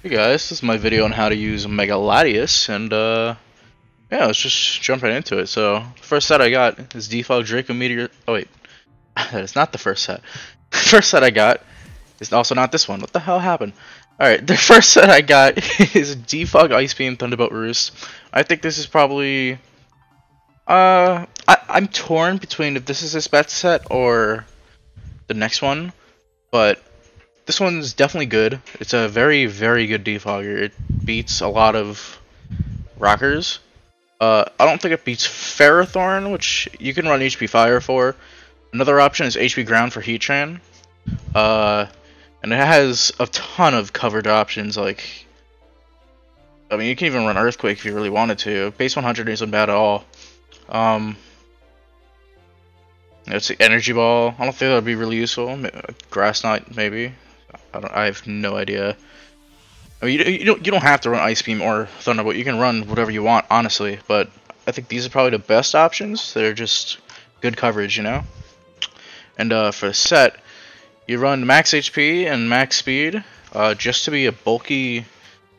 Hey guys, this is my video on how to use Mega Latias, and yeah, let's just jump right into it. So, the first set I got is Defog Draco Meteor. Oh wait, that is not the first set. The first set I got is also not this one. What the hell happened? Alright, the first set I got is Defog Ice Beam Thunderbolt Roost. I think this is probably I'm torn between if this is his best set or the next one, but this one's definitely good. It's a very, very good defogger. It beats a lot of rockers. I don't think it beats Ferrothorn, which you can run HP Fire for. Another option is HP Ground for Heatran. And it has a ton of covered options, like, I mean, you can even run Earthquake if you really wanted to. Base 100 isn't bad at all. It's the Energy Ball. I don't think that would be really useful. Grass Knot, maybe. I have no idea. I mean, you don't have to run Ice Beam or Thunderbolt. You can run whatever you want, honestly. But I think these are probably the best options. They're just good coverage, you know. And for the set, you run max HP and max speed, just to be a bulky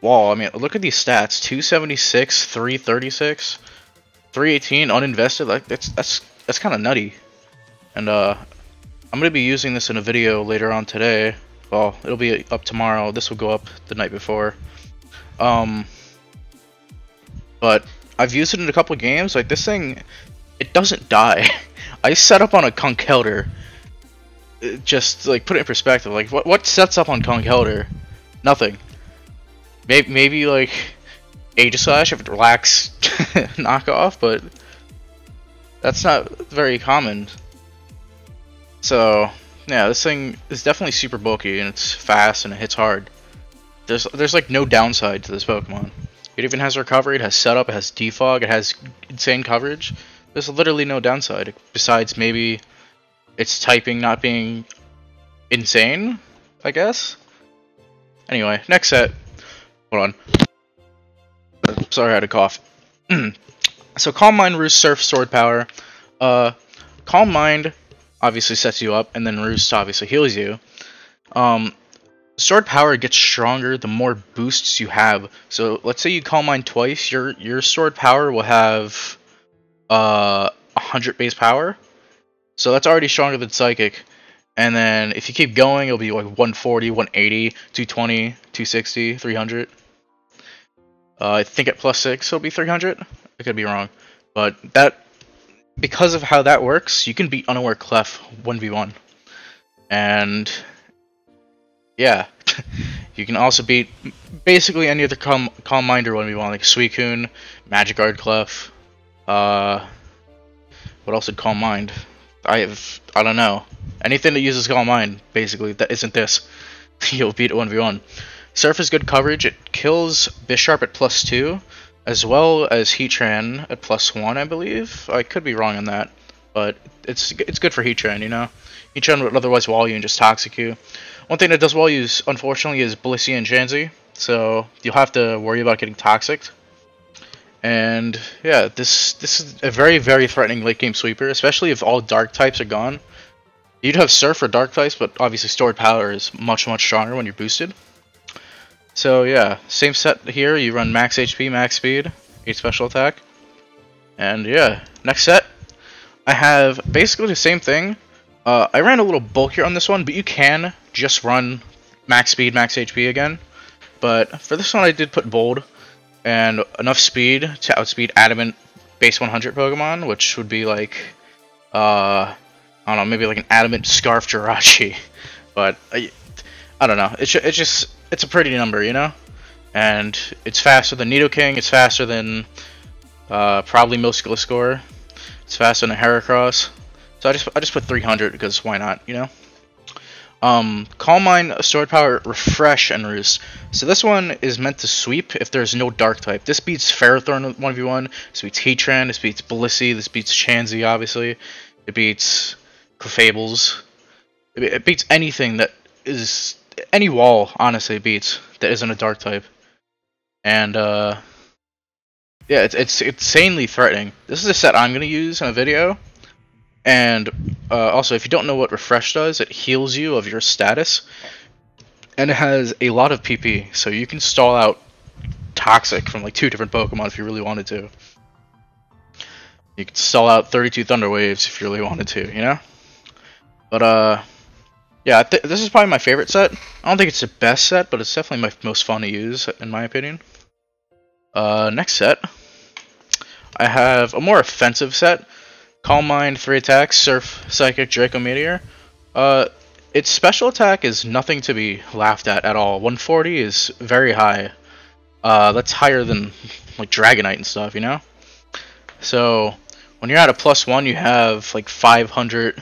wall. I mean, look at these stats: 276, 336, 318 uninvested. Like that's kind of nutty. And I'm gonna be using this in a video later on today. Well, it'll be up tomorrow. This will go up the night before. But I've used it in a couple of games. Like, this thing, it doesn't die. I set up on a Conkeldurr. Just, like, put it in perspective. Like, what sets up on Conkeldurr? Nothing. Maybe like, Aegislash if it lacks knockoff, but that's not very common. So, yeah, this thing is definitely super bulky, and it's fast, and it hits hard. There's like no downside to this Pokemon. It even has recovery, it has setup, it has defog, it has insane coverage. There's literally no downside, besides maybe its typing not being insane, I guess? Anyway, next set. Hold on. Sorry, I had a cough. So, Calm Mind, Roost, Surf, Sword Power. Calm Mind obviously sets you up, and then Roost obviously heals you. Sword Power gets stronger the more boosts you have. So let's say you Calm Mind twice, your Sword Power will have 100 base power. So that's already stronger than Psychic. And then if you keep going, it'll be like 140, 180, 220, 260, 300. I think at +6 it'll be 300. I could be wrong, but that, because of how that works, you can beat Unaware Clef 1v1. And yeah, you can also beat basically any other Calm Minder 1v1, like Suicune, Magikarp Clef. What else did Calm Mind? I don't know. Anything that uses Calm Mind, basically, that isn't this. You'll beat it 1v1. Surf is good coverage. It kills Bisharp at +2. As well as Heatran at +1, I believe. I could be wrong on that, but it's good for Heatran, you know? Heatran would otherwise wall you and just toxic you. One thing that does wall you, unfortunately, is Blissey and Chansey, so you'll have to worry about getting toxic. And yeah, this is a very, very threatening late game sweeper, especially if all dark types are gone. You'd have Surf for dark types, but obviously Stored Power is much, much stronger when you're boosted. So yeah, same set here, you run max HP, max speed, 8 special attack. And yeah, next set, I have basically the same thing. I ran a little bulkier on this one, but you can just run max speed, max HP again. But for this one I did put Bold, and enough speed to outspeed Adamant base 100 Pokemon, which would be like, I don't know, maybe like an Adamant Scarf Jirachi. But I don't know, it's a pretty number, you know? And it's faster than Nidoking, it's faster than probably Milceoscore, it's faster than a Heracross. So I just put 300 because why not, you know? Calm Mind, Sword Power, Refresh, and Roost. So this one is meant to sweep if there's no dark type. This beats Ferrothorn 1v1, this beats Heatran, this beats Blissey, this beats Chansey, obviously. It beats Clefables. It beats anything that is, any wall, honestly, beats that isn't a dark type. And yeah, it's insanely threatening. This is a set I'm gonna use in a video. And also, if you don't know what Refresh does, it heals you of your status. and it has a lot of PP, so you can stall out Toxic from like 2 different Pokemon if you really wanted to. You could stall out 32 Thunder Waves if you really wanted to, you know? But, yeah, this is probably my favorite set. I don't think it's the best set, but it's definitely my most fun to use, in my opinion. Next set, I have a more offensive set. Calm Mind, 3 attacks, Surf, Psychic, Draco Meteor. Its special attack is nothing to be laughed at all. 140 is very high. That's higher than like Dragonite and stuff, you know? So when you're at a +1, you have like 500,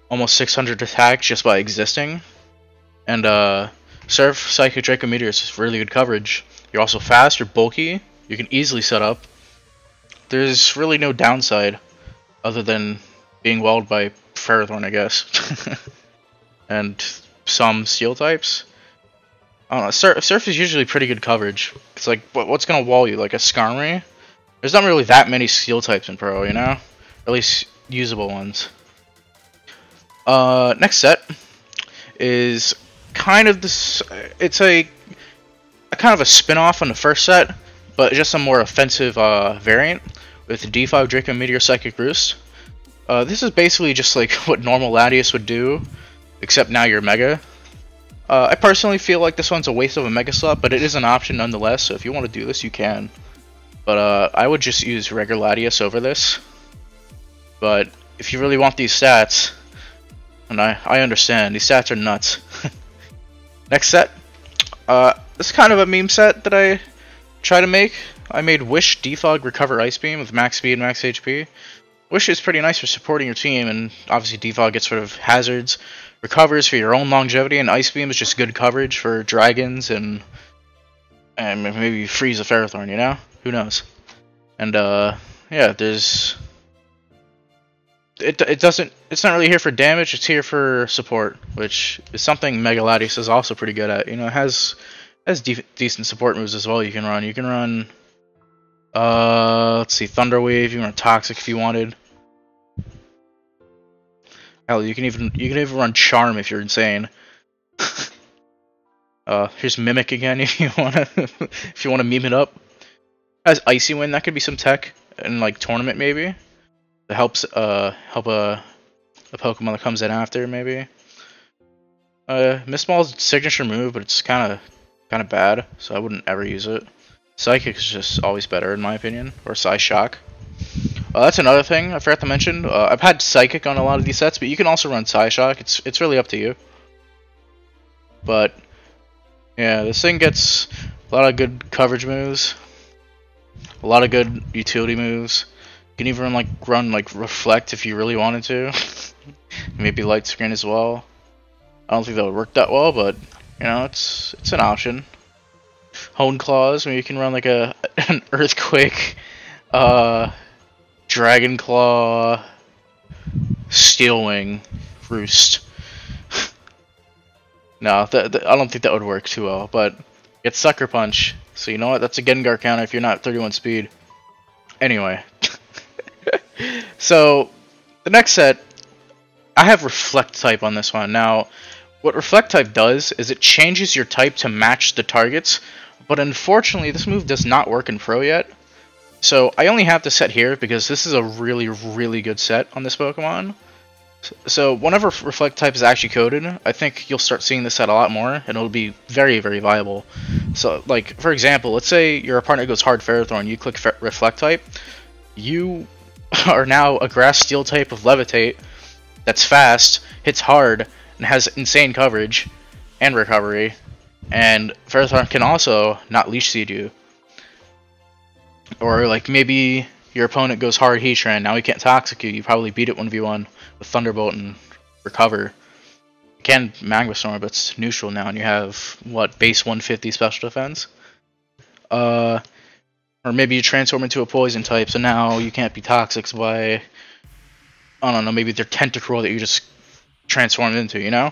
almost 600 attacks just by existing. And Surf, Psychic, Draco Meteor is really good coverage. You're also fast, you're bulky, you can easily set up. There's really no downside other than being walled by Ferrothorn, I guess. And some steel types. I don't know, Surf is usually pretty good coverage. It's like, what's gonna wall you? Like a Skarmory? There's not really that many steel types in Pro, you know? At least usable ones. Next set is kind of this. It's a kind of a spin-off on the first set, but just a more offensive variant with D5 Draco Meteor Psychic Roost. This is basically just like what normal Latias would do, except now you're Mega. I personally feel like this one's a waste of a Mega slot, but it is an option nonetheless, so if you want to do this, you can. But I would just use regular Latias over this. But if you really want these stats, and I understand, these stats are nuts. Next set. This is kind of a meme set that I try to make. I made Wish, Defog, Recover, Ice Beam with max speed, max HP. Wish is pretty nice for supporting your team, and obviously Defog gets rid of hazards. Recovers for your own longevity, and Ice Beam is just good coverage for dragons and maybe freeze a Ferrothorn, you know? Who knows? And yeah, there's it's not really here for damage, it's here for support, which is something Mega Latias is also pretty good at. You know, it has decent support moves as well you can run. You can run let's see, Thunder Wave, you can run Toxic if you wanted. Hell, you can even run Charm if you're insane. Here's Mimic again if you wanna meme it up. Has Icy Wind, that could be some tech in like tournament maybe. That helps help a Pokemon that comes in after maybe. Mistball's signature move, but it's kinda bad, so I wouldn't ever use it. Psychic is just always better in my opinion, or Psyshock. That's another thing I forgot to mention. I've had Psychic on a lot of these sets, but you can also run Psyshock. It's really up to you. But yeah, this thing gets a lot of good coverage moves, a lot of good utility moves. You can even run Reflect if you really wanted to. Maybe Light Screen as well. I don't think that would work that well, but you know, it's an option. Hone Claws, maybe you can run like an Earthquake, Dragon Claw, Steel Wing, Roost. No, I don't think that would work too well, but get Sucker Punch. So you know what? That's a Gengar counter if you're not 31 speed. Anyway. So, the next set, I have Reflect type on this one. Now, what Reflect type does is it changes your type to match the targets, but unfortunately this move does not work in Pro yet. So I only have this set here because this is a really, really good set on this Pokemon. So whenever Reflect type is actually coded, I think you'll start seeing this set a lot more, and it'll be very, very viable. So, like, for example, let's say your opponent goes hard Ferrothorn, you click Reflect type, you are now a Grass Steel type of Levitate that's fast, hits hard, and has insane coverage and recovery, and Ferrothorn can also not Leech Seed you. Or like maybe your opponent goes hard Heatran, now he can't Toxic you probably beat it 1v1 with Thunderbolt and recover. You can Magma Storm, but it's neutral now, and you have what, base 150 special defense. Or maybe you transform into a poison type, so now you can't be toxic by, I don't know, maybe they're Tentacruel that you just transformed into, you know?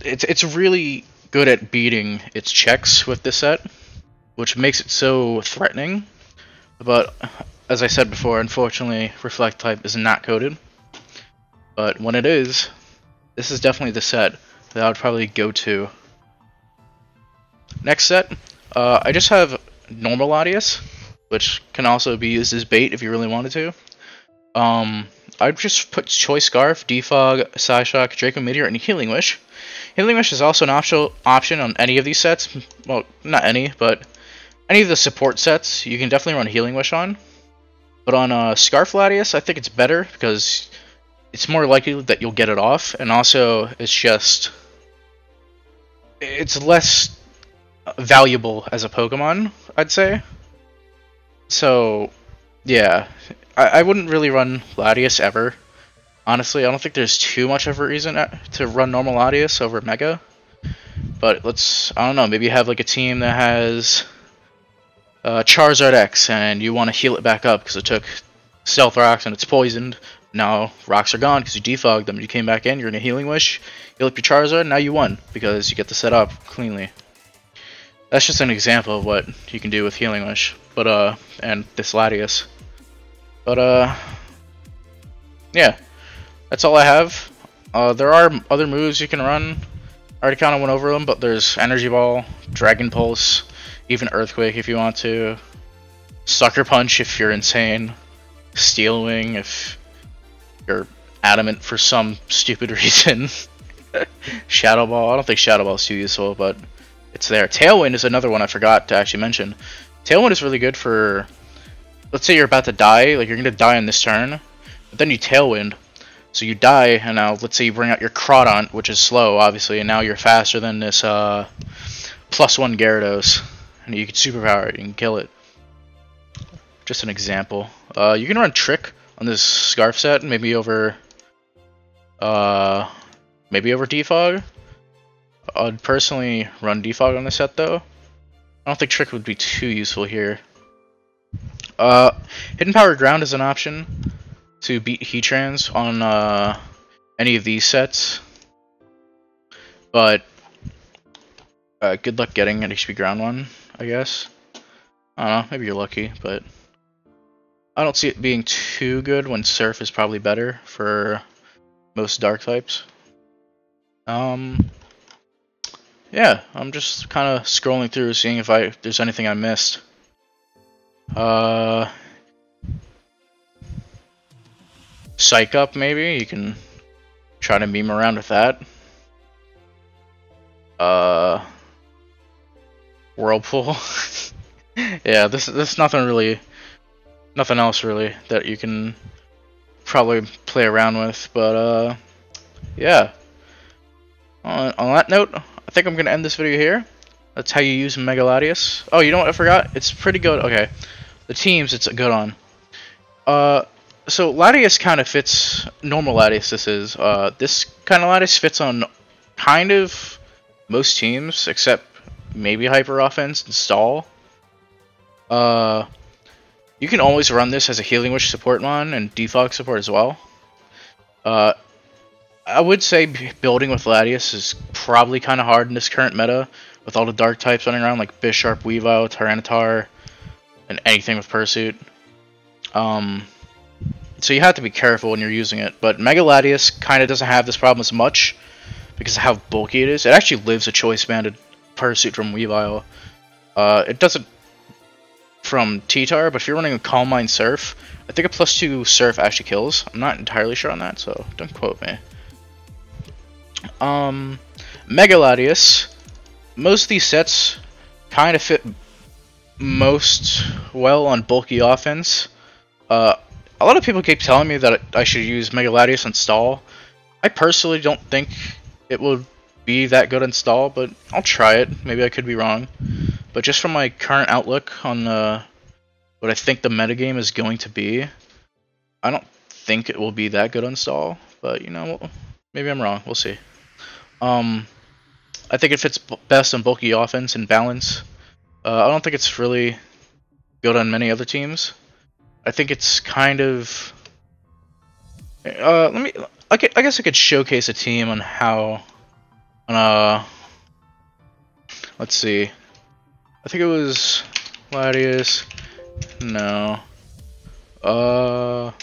It's really good at beating its checks with this set, which makes it so threatening. But as I said before, unfortunately, Reflect type is not coded. But when it is, this is definitely the set that I would probably go to Next set, I just have normal Latias, which can also be used as bait if you really wanted to. I'd just put Choice Scarf, Defog, Psyshock, Draco Meteor, and Healing Wish. Healing Wish is also an option on any of these sets. Well, not any, but any of the support sets, you can definitely run Healing Wish on. But on Scarf Latias, I think it's better because it's more likely that you'll get it off, and also it's less valuable as a Pokemon, I'd say. So, yeah, I wouldn't really run Latias ever. Honestly, I don't think there's too much of a reason to run normal Latias over Mega. But I don't know, maybe you have like a team that has Charizard X and you want to heal it back up because it took Stealth Rocks and it's poisoned. Now rocks are gone because you defogged them. You came back in, you're in a Healing Wish, heal up your Charizard, and now you won because you get to set up cleanly. That's just an example of what you can do with Healing Wish, but and this Latias. But yeah, that's all I have. There are other moves you can run. I already kind of went over them, but there's Energy Ball, Dragon Pulse, even Earthquake if you want to, Sucker Punch if you're insane, Steel Wing if you're adamant for some stupid reason. Shadow Ball, I don't think Shadow Ball is too useful, but it's there. Tailwind is another one I forgot to actually mention. Tailwind is really good for, let's say you're about to die, like you're going to die on this turn, but then you Tailwind. So you die, and now let's say you bring out your Crawdont, which is slow, obviously, and now you're faster than this +1 Gyarados. And you can superpower it, you can kill it. Just an example. You can run Trick on this Scarf set, maybe over Defog. I'd personally run Defog on this set though. I don't think Trick would be too useful here. Hidden Power Ground is an option to beat Heatrans on any of these sets, but good luck getting an HP Ground one, I guess. I don't know, maybe you're lucky, but I don't see it being too good when Surf is probably better for most Dark types. Yeah, I'm just kind of scrolling through, seeing if there's anything I missed. Psych Up, maybe? You can try to meme around with that. Whirlpool. Yeah, there's nothing else really that you can probably play around with, but yeah. On that note, I think I'm gonna end this video here. That's how you use Mega Latias. Oh, you know what I forgot? It's pretty good. Okay, the teams it's good on. So Latias kind of fits, normal Latias this is. This kind of Latias fits on kind of most teams, except maybe Hyper Offense and Stall. You can always run this as a Healing Wish support mon and Defog support as well. I would say building with Latias is probably kind of hard in this current meta, with all the Dark types running around like Bisharp, Weavile, Tyranitar, and anything with Pursuit. So you have to be careful when you're using it, but Mega Latias kind of doesn't have this problem as much because of how bulky it is. It actually lives a Choice Banded Pursuit from Weavile. It doesn't from T-Tar, but if you're running a Calm Mind Surf, I think a +2 Surf actually kills. I'm not entirely sure on that, so don't quote me. Mega Latias, most of these sets kind of fit most well on bulky offense. A lot of people keep telling me that I should use Mega Latias on Stall. I personally don't think it would be that good on Stall, but I'll try it. Maybe I could be wrong. But just from my current outlook on what I think the metagame is going to be, I don't think it will be that good on Stall. But, you know, maybe I'm wrong. We'll see. I think it fits best on bulky offense and balance. I don't think it's really good on many other teams. I think it's kind of... I guess I could showcase a team on how... let's see. I think it was Latias. No. Let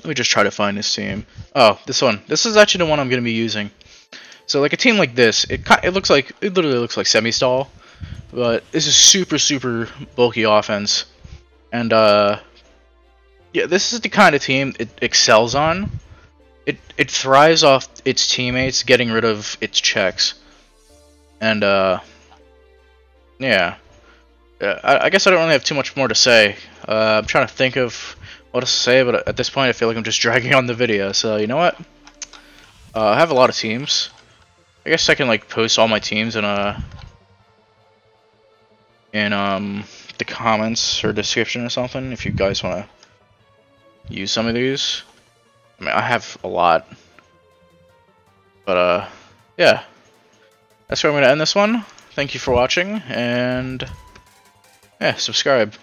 me just try to find this team. Oh, this one. This is actually the one I'm going to be using. So like a team like this, it literally looks like semi-stall, but this is super bulky offense, and yeah, this is the kind of team it excels on. It thrives off its teammates getting rid of its checks, and yeah. I guess I don't really have too much more to say. I'm trying to think of what to say, but at this point I feel like I'm just dragging on the video. So you know what? I have a lot of teams. I guess I can like post all my teams in the comments or description or something if you guys want to use some of these. I mean, I have a lot, but yeah, that's where I'm gonna end this one. Thank you for watching, and yeah, subscribe.